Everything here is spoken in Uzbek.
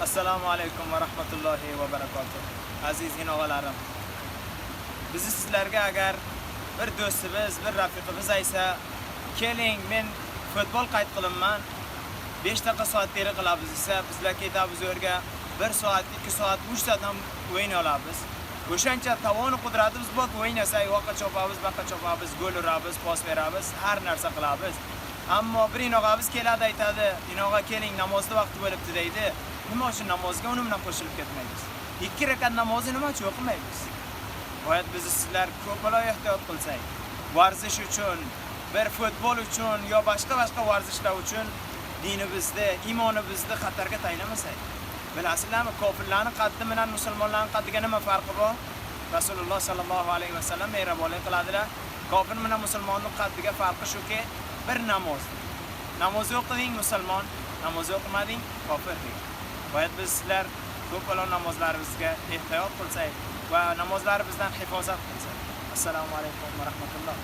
Assalomu alaykum va rahmatullohi va barakotuh. Aziz inog'alarim. Biz sizlarga agar bir do'stimiz, bir rafiqimiz aysa, keling men futbol qayd qilinman, 5 daqiqa soat teri qilamiz desa, bizlar ketamiz o'rga 1 soat, 2 soat, 3 soat ham o'yin olamiz. O'shancha tovoni qudratimiz bor, o'yin yasak, yoqqa chopamiz, buyoqqa chopamiz, gol uramiz, pas beramiz, har narsa qilamiz. Ammo bir inog'amiz keladi aytadi, "Inog'a keling, namozning vaqti bo'libdi" deydi. Nima uchun namozga uni bilan qo'shilib ketmaymiz? 2 rakat namozni nima uchun o'qimaymiz? Boyat biz sizlar ko'proq ehtiyot qilsak, varzish uchun, bir futbol uchun yo boshqa varzishlar uchun dinimizda, iymonimizda xatarga taylamasak. Bilasizlarmi, kofirlarning qaddi bilan musulmonlarning qaddiga nima farqi bor? Rasululloh sallallohu alayhi va sallam mehribonlik qiladilar. Kofir bilan musulmonning qaddiga farqi shuki, bir namoz. Namoz o'qiding musulmon, namoz o'qimading kofir. Boyat biz sizlar ko'p namozlarimizga ehtiyot qilsak va namozlarimizdan hifozat qilsak. Assalomu alaykum va rahmatulloh.